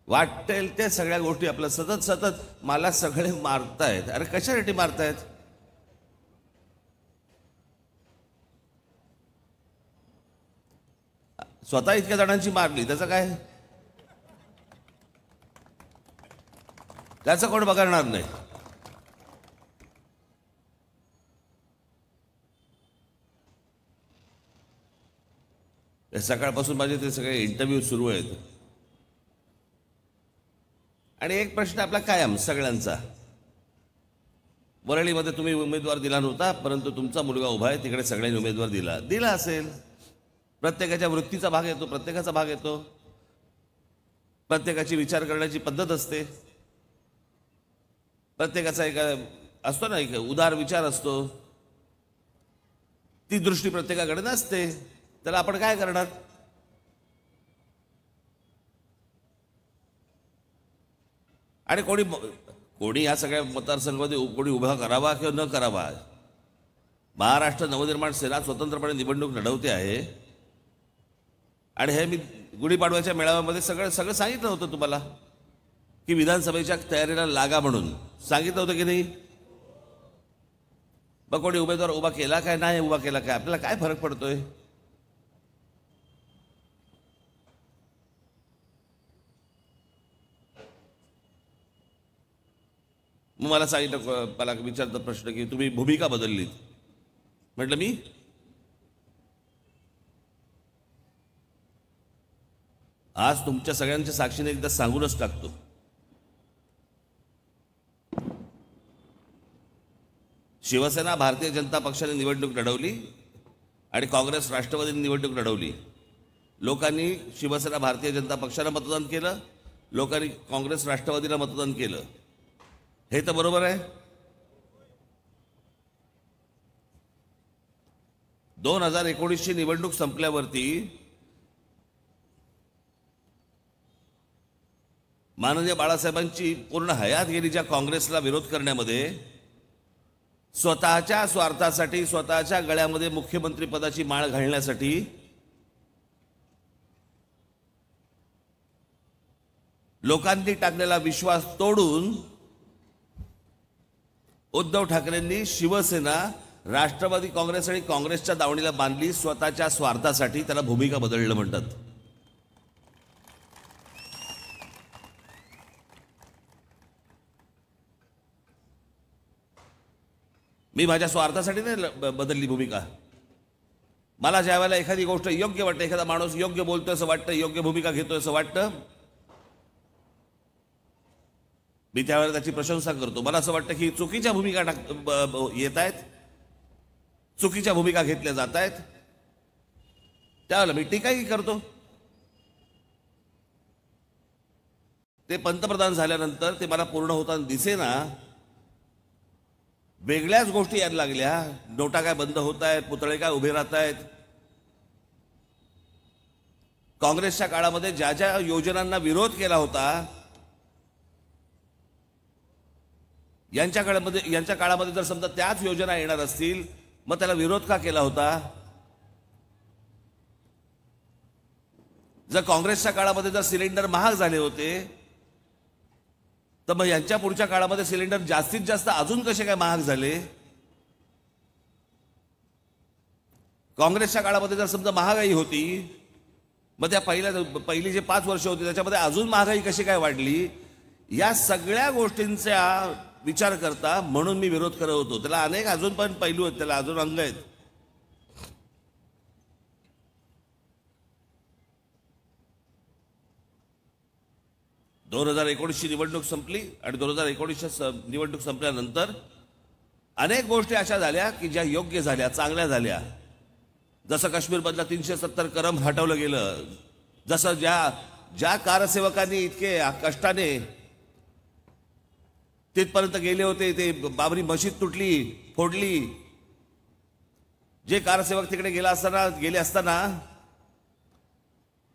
वाटेल ते सगळ्या गोष्टी आपल्या सतत सतत मला सगळे मारतायत. अरे कशासाठी मारतायत? स्वतः इतक्या जणांची मारली त्याचं काय? त्याचं कोण बघणार नाही. सकाळपासून माझे ते सगळे इंटरव्ह्यू सुरू आहेत. आणि एक प्रश्न आपला कायम सगळ्यांचा, वरळीमध्ये तुम्ही उमेदवार दिला नव्हता, परंतु तुमचा मुलगा उभा आहे तिकडे सगळ्यांनी उमेदवार दिला असेल. प्रत्येकाच्या वृत्तीचा भाग येतो, प्रत्येकाचा भाग येतो, प्रत्येकाची विचार करण्याची पद्धत असते, प्रत्येकाचा एक असतो ना, एक उदार विचार असतो. ती दृष्टी प्रत्येकाकडे नसते. त्याला आपण काय करणार? आणि कोणी या सगळ्या मतदारसंघामध्ये कोणी उभा करावा किंवा न करावा, महाराष्ट्र नवनिर्माण सेना स्वतंत्रपणे निवडणूक लढवते आहे. आणि हे मी गुढीपाडव्याच्या मेळाव्यामध्ये सगळं सांगितलं होतं तुम्हाला की विधानसभेच्या तयारीला लागा म्हणून सांगितलं होतं की नाही? मग कोणी उमेदवार उभा केला काय नाही उभा केला काय, आपल्याला काय फरक पडतोय? मग मला सांगितलं, मला विचारतात प्रश्न की तुम्ही भूमिका बदललीत. म्हटलं मी आज तुमच्या सगळ्यांच्या साक्षीने एकदा सांगूनच टाकतो. शिवसेना भारतीय जनता पक्षाने निवडणूक लढवली आणि काँग्रेस राष्ट्रवादीने निवडणूक लढवली. लोकांनी शिवसेना भारतीय जनता पक्षाला मतदान केलं, लोकांनी काँग्रेस राष्ट्रवादीला मतदान केलं. हे तर बरोबर आहे. 2019ची निवडणूक संपल्यावरती माननीय बाळासाहेबांची पूर्ण हयात गेली ज्या काँग्रेसला विरोध करण्यामध्ये. स्वतःच्या स्वार्थासाठी, स्वतःच्या गळ्यामध्ये मुख्यमंत्री पदाची माळ घालण्यासाठी लोकांनी टाकलेला विश्वास तोडून उद्धव ठाकरेंनी शिवसेना, राष्ट्रवादी काँग्रेस आणि काँग्रेसच्या दावणीला बांधली स्वतःच्या स्वार्थासाठी. त्याला भूमिका बदलणं म्हणतात. मी माझ्या स्वार्थासाठी नाही बदलली भूमिका. मला ज्या वेळेला एखादी गोष्ट योग्य वाटते, एखादा माणूस योग्य बोलतोय असं वाटतं, योग्य भूमिका घेतोय असं वाटतं, मी त्यावेळेला त्याची प्रशंसा करतो. मला असं वाटतं की चुकीच्या भूमिका येत आहेत, चुकीच्या भूमिका घेतल्या जात आहेत, त्यावेळेला मी टीकाही करतो. ते पंतप्रधान झाल्यानंतर ते मला पूर्ण होताना दिसेना, वेगळ्याच गोष्टी यायला लागल्या. नोटा काय बंद होत आहेत, पुतळे काय उभे राहत आहेत. काँग्रेसच्या काळामध्ये ज्या ज्या योजनांना विरोध केला होता, यांच्या काळामध्ये जर समजा त्याच योजना येणार असतील, मग त्याला विरोध का केला होता? जर काँग्रेसच्या काळामध्ये जर सिलेंडर महाग झाले होते, तर मग यांच्या पुढच्या काळामध्ये सिलेंडर जास्तीत जास्त अजून कसे काय महाग झाले? काँग्रेसच्या काळामध्ये जर समजा महागाई होती, मग त्या पहिली जे 5 वर्ष होती त्याच्यामध्ये अजून महागाई कशी काय वाढली? या सगळ्या गोष्टींचा विचार करता म्हणून मी विरोध करत होतो. त्याला अनेक अजून पण पैलू आहेत, त्याला अजून अंग आहेत. दोन 2019ची निवडणूक संपली आणि 2019च्या निवडणूक संपल्यानंतर अनेक गोष्टी अशा झाल्या की ज्या योग्य झाल्या, चांगल्या झाल्या. जसं काश्मीरमधला 370 कलम हटवलं गेलं, जसं ज्या कारसेवकांनी इतके कष्टाने तिथपर्यंत गेले होते, ते बाबरी मशीद तुटली, फोडली, जे कारसेवक तिकडे गेले असताना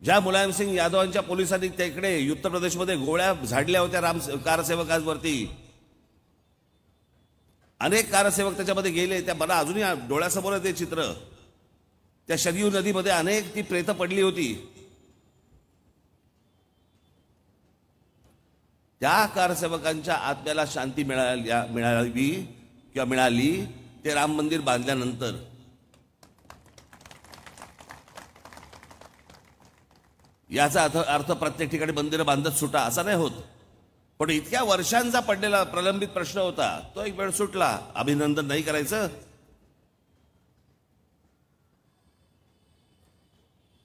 ज्या मुलायमसिंग यादवांच्या पोलिसांनी तिकडे उत्तर प्रदेशमध्ये गोळ्या झाडल्या होत्या कारसेवकांवरती, अनेक कारसेवक त्याच्यामध्ये गेले. त्या मला अजूनही डोळ्यासमोर ते चित्र. त्या शरयू नदीमध्ये अनेक ती प्रेतं पडली होती. त्या कारसेवकांच्या आत्म्याला शांती मिळाली किंवा मिळाली ते राम मंदिर बांधल्यानंतर. याचा अर्थ प्रत्येक ठिकाणी मंदिरं बांधत सुटा असा नाही होत, पण इतक्या वर्षांचा पडलेला प्रलंबित प्रश्न होता तो एक वेळ सुटला. अभिनंदन नाही करायचं.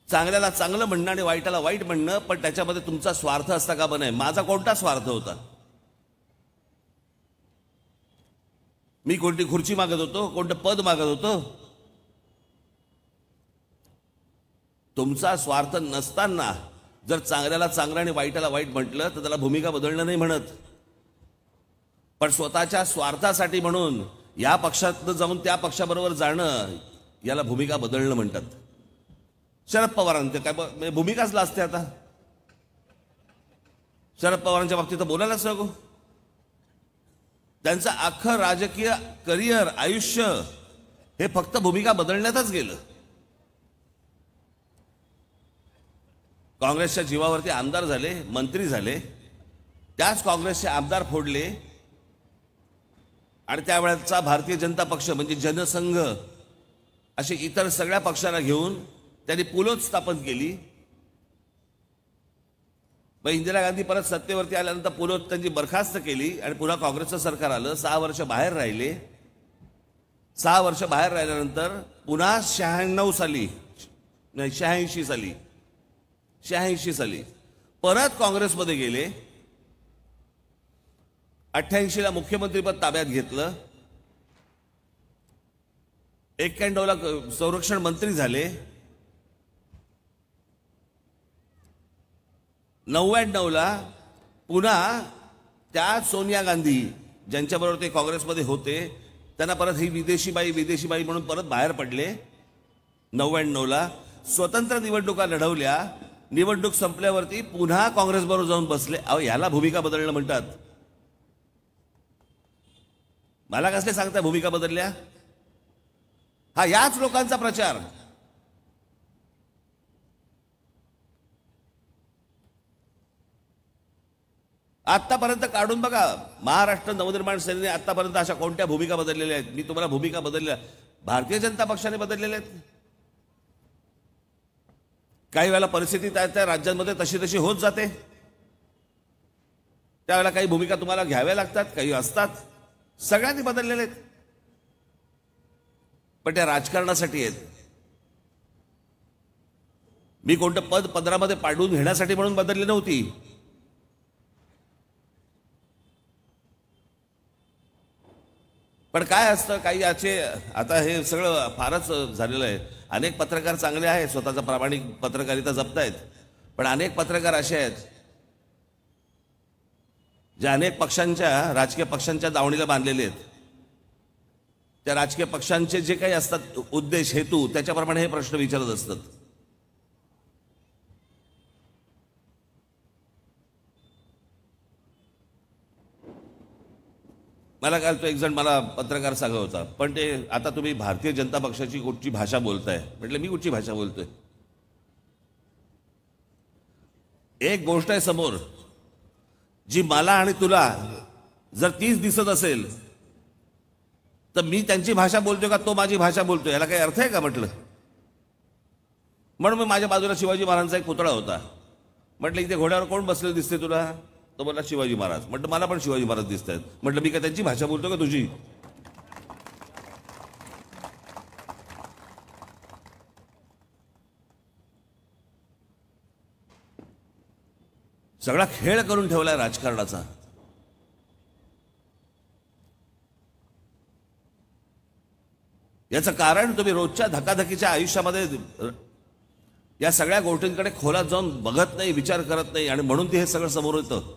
चांगल्याला चांगलं म्हणणं आणि वाईटाला वाईट म्हणणं, पण त्याच्यामध्ये तुमचा स्वार्थ असता का बने. माझा कोणता स्वार्थ होता? मी कोणती खुर्ची मागत होतो, कोणतं पद मागत होतो? तुमचा स्वार्थ नसताना जर चांगल्याला चांगलं आणि वाईटाला वाईट म्हटलं तर त्याला भूमिका बदलणं नाही म्हणत. पण स्वतःच्या स्वार्थासाठी म्हणून या पक्षात जाऊन त्या पक्षाबरोबर जाणं याला भूमिका बदलणं म्हणतात. शरद पवारांचे काय भूमिकाच लाजते आता. शरद पवारांच्या बाबतीत बोलायलाच नको. त्यांचं अख्खं राजकीय करिअर आयुष्य हे फक्त भूमिका बदलण्यातच गेलं. काँग्रेसच्या जीवावरती आमदार झाले, मंत्री झाले, त्याच काँग्रेसचे आमदार फोडले आणि त्यावेळेचा भारतीय जनता पक्ष म्हणजे जनसंघ असे इतर सगळ्या पक्षांना घेऊन त्यांनी पुलोच स्थापन केली. मग इंदिरा गांधी परत सत्तेवरती आल्यानंतर पुलोत त्यांची बरखास्त केली आणि पुन्हा काँग्रेसचं सरकार आलं. 6 वर्ष बाहेर राहिले. 6 वर्ष बाहेर राहिल्यानंतर पुन्हा 86 साली परत काँग्रेसमध्ये गेले. 88ला मुख्यमंत्रीपद ताब्यात घेतलं. 91ला संरक्षण मंत्री झाले. 99ला पुन्हा त्या सोनिया गांधी ज्यांच्याबरोबर ते काँग्रेसमध्ये होते त्यांना परत ही विदेशी बाई म्हणून परत बाहेर पडले. 99ला स्वतंत्र निवडणुका लढवल्या. निवडणूक संपल्यावरती पुन्हा काँग्रेसबरोबर जाऊन बसले. अहो याला भूमिका बदलणं म्हणतात. मला कसले सांगताय भूमिका बदलल्या? हा याच लोकांचा प्रचार. आतापर्यंत काढून बघा. महाराष्ट्र नवनिर्माण सेनेने आतापर्यंत अशा कोणत्या भूमिका बदललेल्या आहेत? मी तुम्हाला भूमिका बदलल्या भारतीय जनता पक्षाने बदललेल्या आहेत. काही वेळेला परिस्थिती त्या राज्यांमध्ये तशी होत जाते. त्यावेळेला काही भूमिका तुम्हाला घ्याव्या लागतात, काही असतात. सगळ्यांनी बदललेले आहेत, पण त्या राजकारणासाठी आहेत. मी कोणतं पद पदरामध्ये पाडून घेण्यासाठी म्हणून बदलली नव्हती. पण काय असतं काही याचे आता हे सगळं फारच झालेलं आहे. अनेक पत्रकार चांगले आहेत, स्वतःचा प्रामाणिक पत्रकारिता जपतायत, पण अनेक पत्रकार असे आहेत जे अनेक पक्षांच्या राजकीय पक्षांच्या दावणीला बांधलेले आहेत. त्या राजकीय पक्षांचे जे काही असतात उद्देश हेतू त्याच्याप्रमाणे हे प्रश्न विचारत असतात. मला काल तो एक जण मला पत्रकार सांगत होता, पण ते आता तुम्ही भारतीय जनता पक्षाची कुठची भाषा बोलताय? म्हटलं मी कुठची भाषा बोलतोय? एक गोष्ट आहे समोर जी मला आणि तुला जर तीच दिसत असेल तर मी त्यांची भाषा बोलतोय का तो माझी भाषा बोलतोय याला काही अर्थ आहे का? म्हटलं म्हणून मी माझ्या बाजूला शिवाजी महाराजांचा एक पुतळा होता. म्हटलं इथे घोड्यावर कोण बसलेलं दिसते तुला? तो बोलला शिवाजी महाराज. म्हटलं मला पण शिवाजी महाराज दिसत आहेत. म्हटलं मी काय त्यांची भाषा बोलतो का तुझी? सगळा खेळ करून ठेवलाय राजकारणाचा. याचं कारण तुम्ही रोजच्या धकाधकीच्या आयुष्यामध्ये या सगळ्या गोष्टींकडे खोलात जाऊन बघत नाही, विचार करत नाही, आणि म्हणून ते हे सगळं समोर येतं.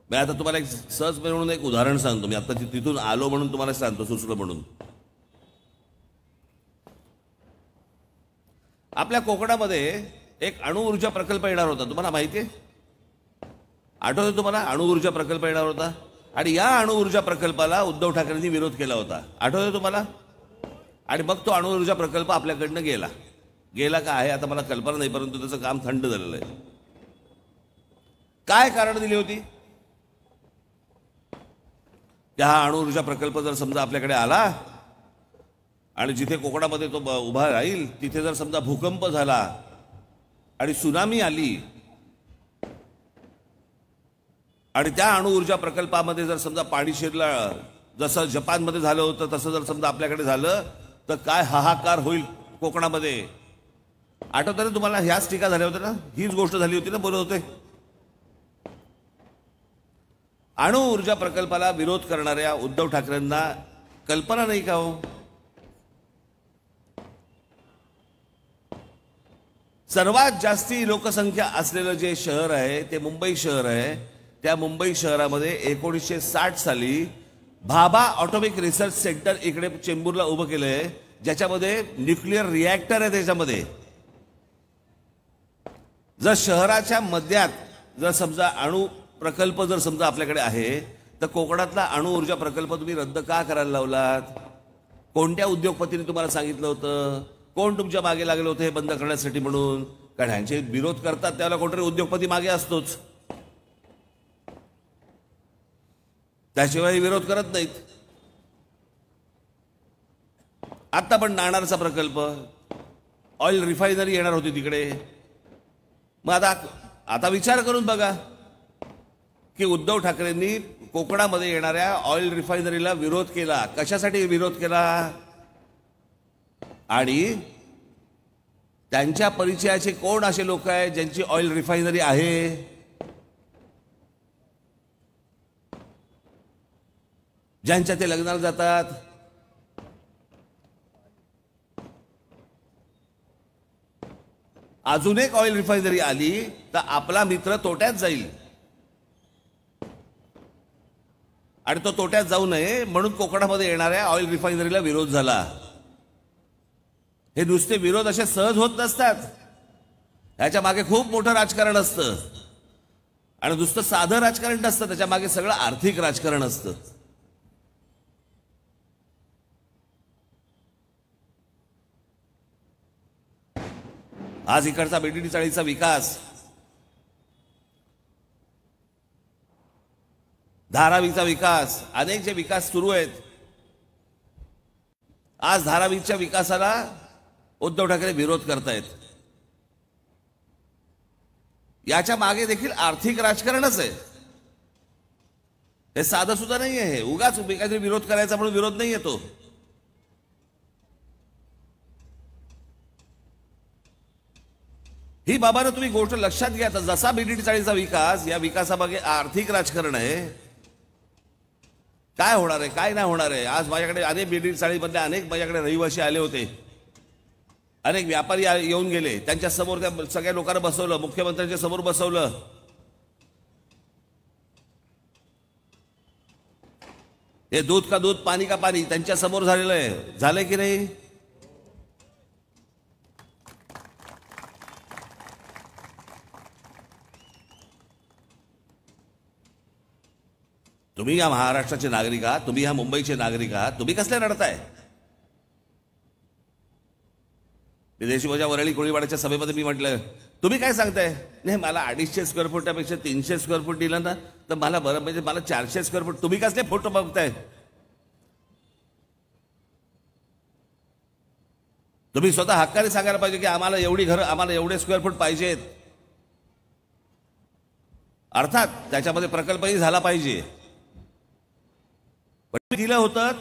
मी आता तुम्हाला एक सहज म्हणून एक उदाहरण सांगतो. मी आता तिथून आलो म्हणून तुम्हाला सांगतो, सुचलं म्हणून. आपल्या कोकणामध्ये एक अणुऊर्जा प्रकल्प येणार होता, तुम्हाला माहिती आहे? आठवतं तुम्हाला? अणुऊर्जा प्रकल्प येणार होता आणि या अणुऊर्जा प्रकल्पाला उद्धव ठाकरेंनी विरोध केला होता. आठवतं तुम्हाला? आणि मग तो अणुऊर्जा प्रकल्प आपल्याकडनं गेला का आहे आता मला कल्पना नाही, परंतु त्याचं काम थंड झालेलं आहे. काय कारण दिली होती? त्या अणुऊर्जा प्रकल्प जर समजा आपल्याकडे आला आणि जिथे कोकणामध्ये तो उभा राहील तिथे जर समजा भूकंप झाला आणि सुनामी आली आणि त्या अणुऊर्जा प्रकल्पामध्ये जर समजा पाणी शिरलं, जसं जपानमध्ये झालं होतं तसं जर समजा आपल्याकडे झालं तर काय हाहाकार होईल कोकणामध्ये. आठवतं ना तुम्हाला? ह्याच टीका झाल्या होत्या ना, हीच गोष्ट झाली होती ना, बोलत होते. अणुऊर्जा प्रकल्पाला विरोध करणाऱ्या उद्धव ठाकरेंना कल्पना नाही का हो? सर्वात जास्ती लोकसंख्या असलेलं जे शहर आहे ते मुंबई शहर आहे. त्या मुंबई शहरामध्ये 1960 साली भाभा ऑटोमिक रिसर्च सेंटर इकडे चेंबूरला उभं केलंय, ज्याच्यामध्ये न्यूक्लिअर रिॲक्टर आहे. त्याच्यामध्ये जर शहराच्या मध्यात जर समजा अणु प्रकल्प जर समजा आपल्याकडे आहे तर कोकणातला अणुऊर्जा प्रकल्प तुम्ही रद्द का करायला लावलात? कोणत्या उद्योगपतीने तुम्हाला सांगितलं होतं? कोण तुमच्या मागे लागले होते हे बंद करण्यासाठी म्हणून? कारण ह्यांचे विरोध करतात त्याला कोणतरी उद्योगपती मागे असतोच, त्याशिवाय विरोध करत नाहीत. आता पण नाणारचा प्रकल्प, ऑइल रिफायनरी येणार होती तिकडे. मग आता विचार करून बघा की उद्धव ठाकरेंनी कोकणामध्ये येणाऱ्या ऑइल रिफायनरीला विरोध केला. कशासाठी विरोध केला? आणि त्यांच्या परिचयाचे कोण असे लोक आहेत ज्यांची ऑइल रिफायनरी आहे? ज्यांच्या ते लग्नाला जातात. अजून एक ऑइल रिफायनरी आली तर आपला मित्र तोट्यात जाईल आणि तो तोट्यात जाऊ नये म्हणून कोकणामध्ये येणाऱ्या ऑइल रिफायनरीला विरोध झाला. हे नुसते विरोध असे सहज होत नसतात, ह्याच्या मागे खूप मोठं राजकारण असतं आणि नुसतं साधं राजकारण नसतं, त्याच्या मागे सगळं आर्थिक राजकारण असतं. आज इकडचा बीडीडी चाळीचा विकास, धारावीचा विकास, अनेक जे विकास सुरू आहेत, आज धारावीच्या विकासाला उद्धव ठाकरे विरोध करतायत. याच्या मागे देखील आर्थिक राजकारणच आहे. हे साधं सुद्धा नाही आहे. उगाच काहीतरी विरोध करायचा म्हणून विरोध नाही येतो. ही बाबांनो तुम्ही गोष्ट लक्षात घ्या. जसा बीडीडी चाळीचा विकास, या विकासामागे आर्थिक राजकारण आहे. काय होणार आहे काय नाही होणार आहे? आज माझ्याकडे अनेक बीडीडी चाळीमधले अनेक माझ्याकडे रहिवासी आले होते, अनेक व्यापारी येऊन गेले. त्यांच्या समोर त्या सगळ्या लोकांना बसवलं, मुख्यमंत्र्यांच्या समोर बसवलं. हे दूध का दूध पाणी का पाणी त्यांच्या समोर झालेलं आहे. झालंय की नाही? तुम्ही या महाराष्ट्राचे नागरिक आहात, तुम्ही या मुंबईचे नागरिक आहात, तुम्ही कसले रडताय? विदेशी वजा वरळी कोळीवाड्याच्या सभेमध्ये मी म्हटलं, तुम्ही काय सांगताय? नाही, मला 250 स्क्वेअर फुटापेक्षा 300 स्क्वेअर फूट दिलं ना तर मला बरं, म्हणजे मला 400 स्क्वेअर फूट. तुम्ही कसले फोटो बघताय? तुम्ही स्वतः हक्काने सांगायला पाहिजे की आम्हाला एवढी घरं, आम्हाला एवढे स्क्वेअर फूट पाहिजेत. अर्थात त्याच्यामध्ये प्रकल्पही झाला पाहिजे. पण दिलं होतं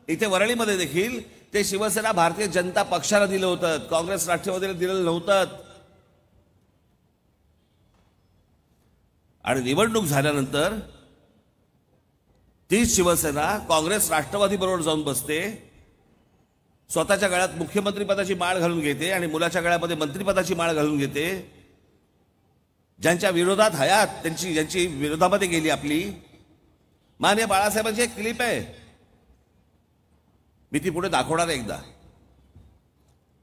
इथे वरळीमध्ये देखील, ते शिवसेना भारतीय जनता पक्षाला दिलं होतं, काँग्रेस राष्ट्रवादीला दिलेलं नव्हतं. आणि निवडणूक झाल्यानंतर तीच शिवसेना काँग्रेस राष्ट्रवादी बरोबर जाऊन बसते, स्वतःच्या गळ्यात मुख्यमंत्री पदाची माळ घालून घेते आणि मुलाच्या गळ्यामध्ये मंत्रिपदाची माळ घालून घेते. ज्यांच्या विरोधात हयात ज्यांची विरोधामध्ये गेली आपली माननीय बाळासाहेबांची एक क्लिप आहे, मी ती पुढे दाखवणार आहे एकदा.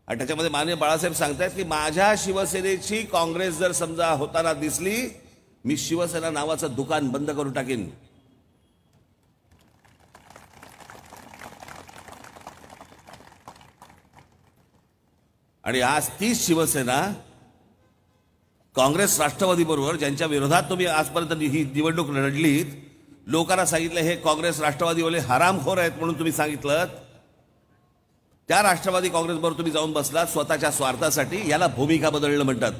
आणि त्याच्यामध्ये माननीय बाळासाहेब सांगतायत की माझ्या शिवसेनेची काँग्रेस जर समजा होताना दिसली, मी शिवसेना नावाचं दुकान बंद करून टाकेन. आणि आज तीच शिवसेना काँग्रेस राष्ट्रवादी बरोबर ज्यांच्या विरोधात तुम्ही आजपर्यंत ही निवडणूक लढलीत, लोकांना सांगितलं हे काँग्रेस राष्ट्रवादीवाले हरामखोर आहेत म्हणून तुम्ही सांगितलं, त्या राष्ट्रवादी काँग्रेसबरोबर तुम्ही जाऊन बसलात स्वतःच्या स्वार्थासाठी. याला भूमिका बदलणं म्हणतात.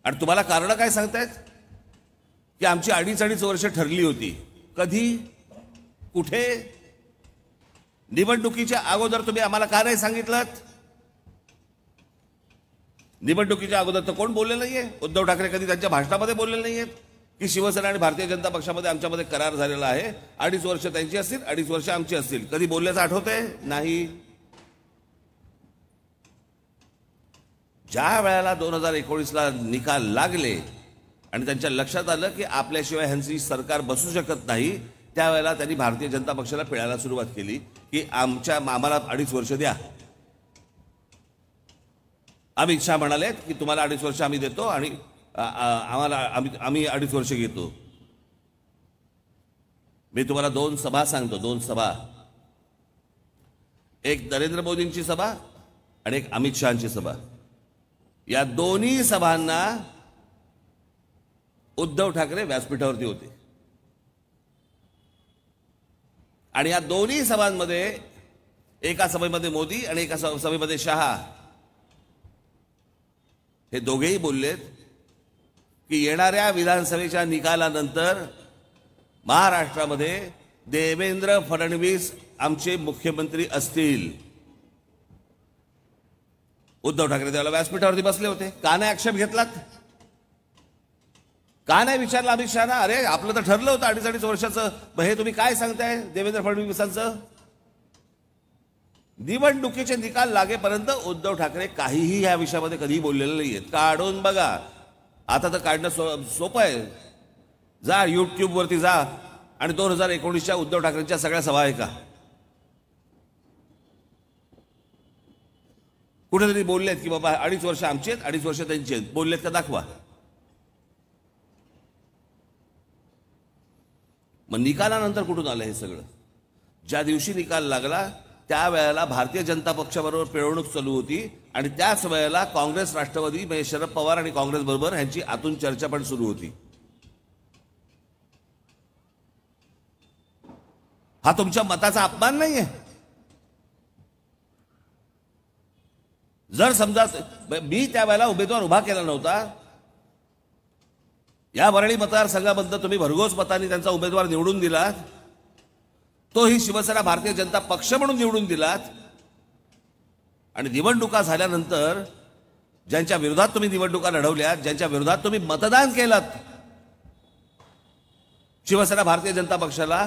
आणि तुम्हाला कारण काय सांगतायत की आमची 2.5 वर्ष ठरली होती. कधी, कुठे? निवडणुकीच्या अगोदर तुम्ही आम्हाला का नाही सांगितलं? निवडणुकीच्या अगोदर तर कोण बोललेलं नाहीये. उद्धव ठाकरे कधी त्यांच्या भाषणामध्ये बोललेले नाहीयेत की शिवसेना आणि भारतीय जनता पक्षामध्ये आमच्यामध्ये करार झालेला आहे, 2.5 वर्ष त्यांची असतील, 2.5 वर्ष आमची असतील. कधी बोलल्याचं आठवतंय? नाही. ज्या वेळेला 2019ला निकाल लागले आणि त्यांच्या लक्षात आलं की आपल्याशिवाय ह्यांची सरकार बसू शकत नाही, त्यावेळेला त्यांनी भारतीय जनता पक्षाला पिळायला सुरुवात केली की आम्हाला 2.5 वर्ष द्या. अमित शहा म्हणाले की तुम्हाला 2.5 वर्ष आम्ही देतो आणि आम्ही 2.5 वर्ष घेतो. मी तुम्हाला 2 सभा सांगतो, 2 सभा. एक नरेंद्र मोदींची सभा आणि एक अमित शहाची सभा. या दोन्ही सभांना उद्धव ठाकरे व्यासपीठावरती होते आणि या दोन्ही सभांमध्ये एका सभेमध्ये मोदी आणि एका सभेमध्ये शहा हे दोघेही बोललेत की येणाऱ्या विधानसभेच्या निकालानंतर महाराष्ट्रामध्ये देवेंद्र फडणवीस आमचे मुख्यमंत्री असतील. उद्धव ठाकरे त्याला व्यासपीठावरती बसले होते. का नाही आक्षेप घेतलात? का नाही विचारलं अमित शहाना? अरे आपलं तर ठरलं होतं 2.5 वर्षाचं, हे तुम्ही काय सांगताय देवेंद्र फडणवीसांचं? निवडणुकीचे निकाल लागेपर्यंत उद्धव ठाकरे काहीही या विषयामध्ये कधीही बोललेले नाहीयेत. काढून बघा. आता तर काढणं सोपं आहे. जा युट्यूबवरती जा आणि 2019च्या उद्धव ठाकरेंच्या सगळ्या सभा ऐका. कुठेतरी बोललेत की बाबा 2.5 वर्ष आमची आहेत, 2.5 वर्ष त्यांची आहेत, बोललेत का? दाखवा. मग निकालानंतर कुठून आलं हे सगळं? ज्या दिवशी निकाल लागला त्यावेळेला भारतीय जनता पक्षाबरोबर पिळवणूक चालू होती आणि त्याच वेळेला काँग्रेस राष्ट्रवादी म्हणजे शरद पवार आणि काँग्रेस बरोबर ह्यांची आतून चर्चा पण सुरू होती. हा तुमच्या मताचा अपमान नाहीये? जर समजा मी त्यावेळेला उमेदवार उभा केला नव्हता, या वरळी मतदारसंघाबद्दल तुम्ही भरघोस मतांनी त्यांचा उमेदवार निवडून दिलात, तोही शिवसेना भारतीय जनता पक्ष म्हणून निवडून दिलात आणि निवडणुका झाल्यानंतर ज्यांच्या विरोधात तुम्ही निवडणुका लढवल्यात, ज्यांच्या विरोधात तुम्ही मतदान केलं शिवसेना भारतीय जनता पक्षाला,